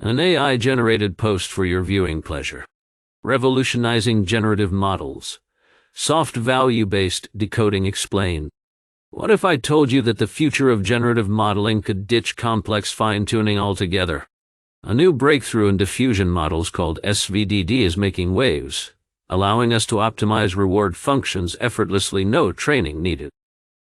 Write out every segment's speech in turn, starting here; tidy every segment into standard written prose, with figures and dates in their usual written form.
An AI-generated post for your viewing pleasure. Revolutionizing Generative Models. Soft value-based decoding explained. What if I told you that the future of generative modeling could ditch complex fine-tuning altogether? A new breakthrough in diffusion models called SVDD is making waves, allowing us to optimize reward functions effortlessly, no training needed.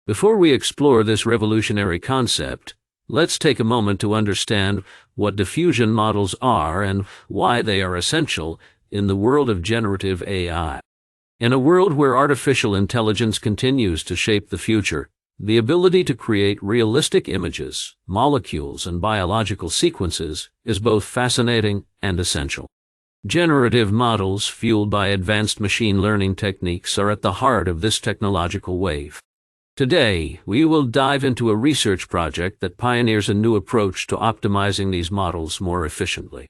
Before we explore this revolutionary concept, let's take a moment to understand what diffusion models are and why they are essential in the world of generative AI. In a world where artificial intelligence continues to shape the future, the ability to create realistic images, molecules, and biological sequences is both fascinating and essential. Generative models fueled by advanced machine learning techniques are at the heart of this technological wave. Today, we will dive into a research project that pioneers a new approach to optimizing these models more efficiently.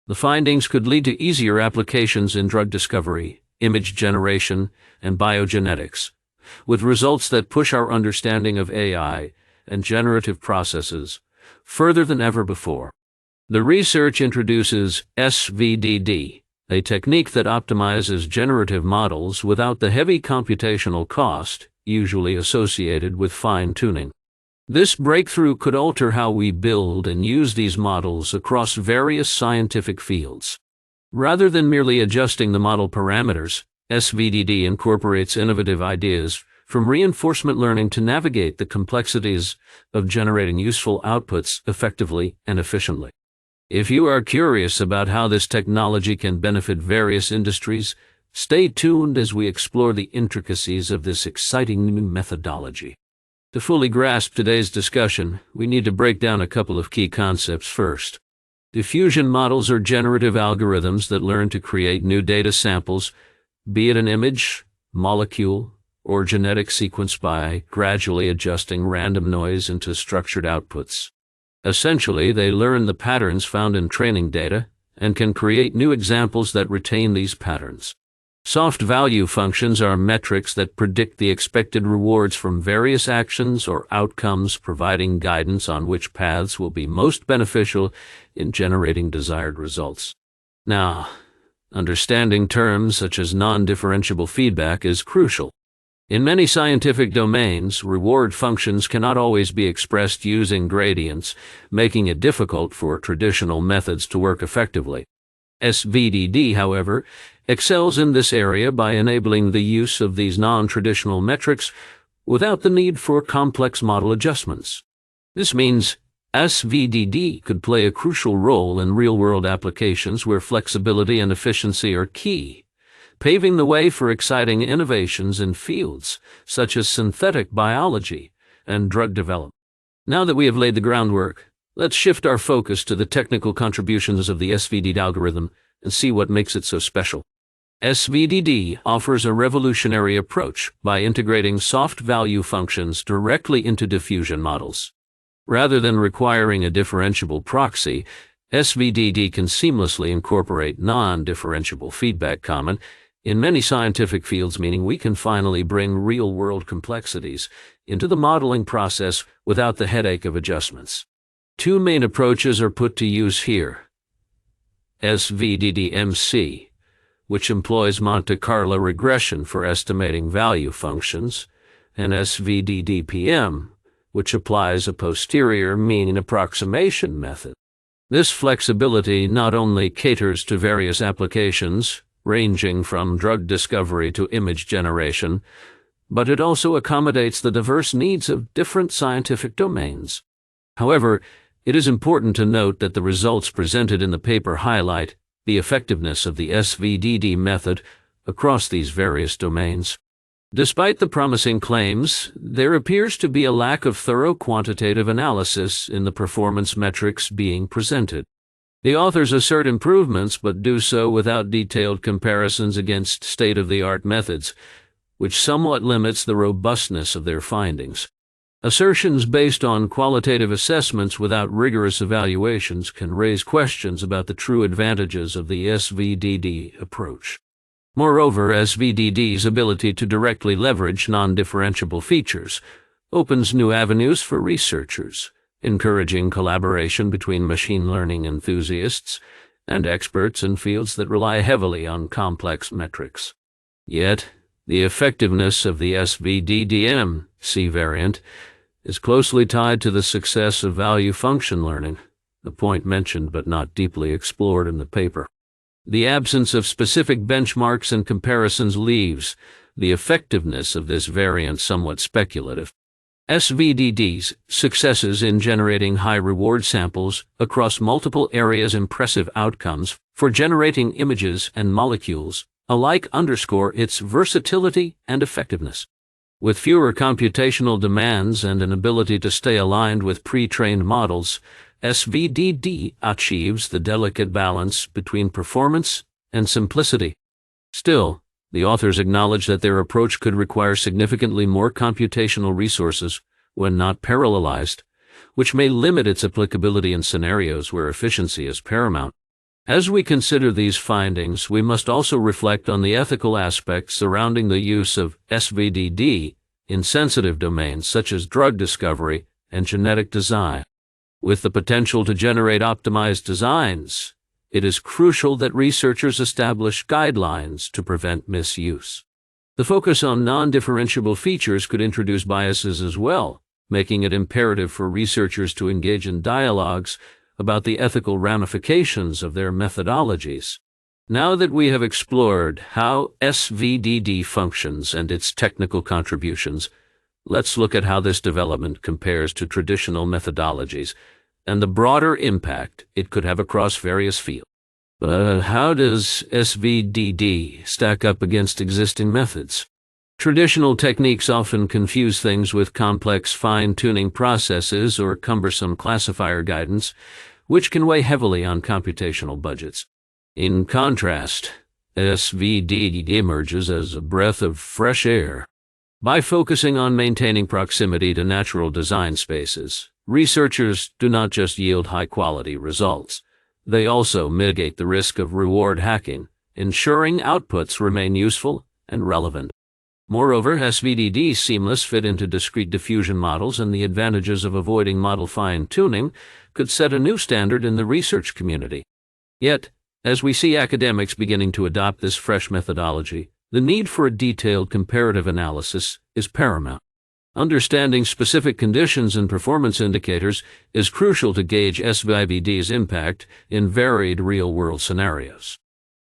The findings could lead to easier applications in drug discovery, image generation, and biogenetics, with results that push our understanding of AI and generative processes further than ever before. The research introduces SVDD, a technique that optimizes generative models without the heavy computational cost usually associated with fine-tuning. This breakthrough could alter how we build and use these models across various scientific fields. Rather than merely adjusting the model parameters, SVDD incorporates innovative ideas from reinforcement learning to navigate the complexities of generating useful outputs effectively and efficiently. If you are curious about how this technology can benefit various industries, stay tuned as we explore the intricacies of this exciting new methodology. To fully grasp today's discussion, we need to break down a couple of key concepts first. Diffusion models are generative algorithms that learn to create new data samples, be it an image, molecule, or genetic sequence by gradually adjusting random noise into structured outputs. Essentially, they learn the patterns found in training data and can create new examples that retain these patterns. Soft value functions are metrics that predict the expected rewards from various actions or outcomes, providing guidance on which paths will be most beneficial in generating desired results. Now, understanding terms such as non-differentiable feedback is crucial. In many scientific domains, reward functions cannot always be expressed using gradients, making it difficult for traditional methods to work effectively. SVDD, however, excels in this area by enabling the use of these non-traditional metrics without the need for complex model adjustments. This means SVDD could play a crucial role in real-world applications where flexibility and efficiency are key, paving the way for exciting innovations in fields such as synthetic biology and drug development. Now that we have laid the groundwork, let's shift our focus to the technical contributions of the SVDD algorithm and see what makes it so special. SVDD offers a revolutionary approach by integrating soft value functions directly into diffusion models. Rather than requiring a differentiable proxy, SVDD can seamlessly incorporate non-differentiable feedback common in many scientific fields, meaning we can finally bring real-world complexities into the modeling process without the headache of adjustments. Two main approaches are put to use here. SVDD-MC, which employs Monte Carlo regression for estimating value functions, and SVDD-PM, which applies a posterior mean approximation method. This flexibility not only caters to various applications, ranging from drug discovery to image generation, but it also accommodates the diverse needs of different scientific domains. However, it is important to note that the results presented in the paper highlight the effectiveness of the SVDD method across these various domains. Despite the promising claims, there appears to be a lack of thorough quantitative analysis in the performance metrics being presented. The authors assert improvements but do so without detailed comparisons against state-of-the-art methods, which somewhat limits the robustness of their findings. Assertions based on qualitative assessments without rigorous evaluations can raise questions about the true advantages of the SVDD approach. Moreover, SVDD's ability to directly leverage non-differentiable features opens new avenues for researchers, encouraging collaboration between machine learning enthusiasts and experts in fields that rely heavily on complex metrics. Yet, the effectiveness of the SVDDM-C variant is closely tied to the success of value function learning, a point mentioned but not deeply explored in the paper. The absence of specific benchmarks and comparisons leaves the effectiveness of this variant somewhat speculative. SVDD's successes in generating high-reward samples across multiple areas impressive outcomes for generating images and molecules alike underscore its versatility and effectiveness. With fewer computational demands and an ability to stay aligned with pre-trained models, SVDD achieves the delicate balance between performance and simplicity. Still, the authors acknowledge that their approach could require significantly more computational resources when not parallelized, which may limit its applicability in scenarios where efficiency is paramount. As we consider these findings, we must also reflect on the ethical aspects surrounding the use of SVDD in sensitive domains such as drug discovery and genetic design. With the potential to generate optimized designs, it is crucial that researchers establish guidelines to prevent misuse. The focus on non-differentiable features could introduce biases as well, making it imperative for researchers to engage in dialogues about the ethical ramifications of their methodologies. Now that we have explored how SVDD functions and its technical contributions, let's look at how this development compares to traditional methodologies and the broader impact it could have across various fields. But how does SVDD stack up against existing methods? Traditional techniques often confuse things with complex fine-tuning processes or cumbersome classifier guidance, which can weigh heavily on computational budgets. In contrast, SVDD emerges as a breath of fresh air. By focusing on maintaining proximity to natural design spaces, researchers do not just yield high-quality results. They also mitigate the risk of reward hacking, ensuring outputs remain useful and relevant. Moreover, SVDD's seamless fit into discrete diffusion models and the advantages of avoiding model fine-tuning could set a new standard in the research community. Yet, as we see academics beginning to adopt this fresh methodology, the need for a detailed comparative analysis is paramount. Understanding specific conditions and performance indicators is crucial to gauge SVDD's impact in varied real-world scenarios.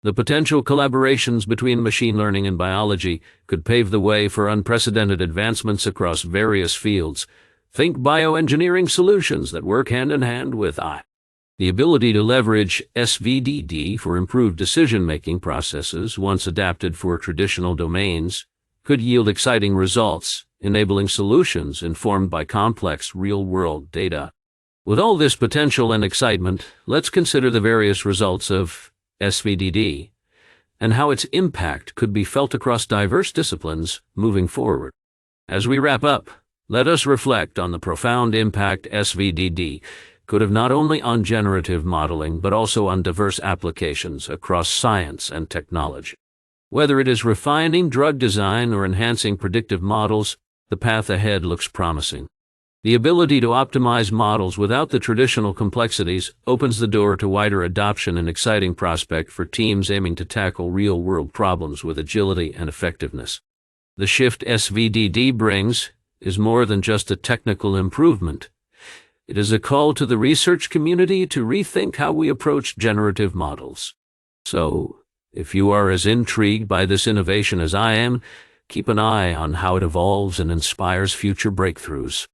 The potential collaborations between machine learning and biology could pave the way for unprecedented advancements across various fields. Think bioengineering solutions that work hand-in-hand with AI. The ability to leverage SVDD for improved decision-making processes, once adapted for traditional domains, could yield exciting results, enabling solutions informed by complex real-world data. With all this potential and excitement, let's consider the various results of SVDD and how its impact could be felt across diverse disciplines moving forward. As we wrap up, let us reflect on the profound impact SVDD could have not only on generative modeling but also on diverse applications across science and technology. Whether it is refining drug design or enhancing predictive models, the path ahead looks promising. The ability to optimize models without the traditional complexities opens the door to wider adoption and exciting prospect for teams aiming to tackle real-world problems with agility and effectiveness. The shift SVDD brings is more than just a technical improvement. It is a call to the research community to rethink how we approach generative models. So, if you are as intrigued by this innovation as I am, keep an eye on how it evolves and inspires future breakthroughs.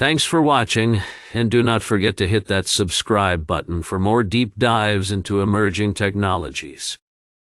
Thanks for watching, and do not forget to hit that subscribe button for more deep dives into emerging technologies.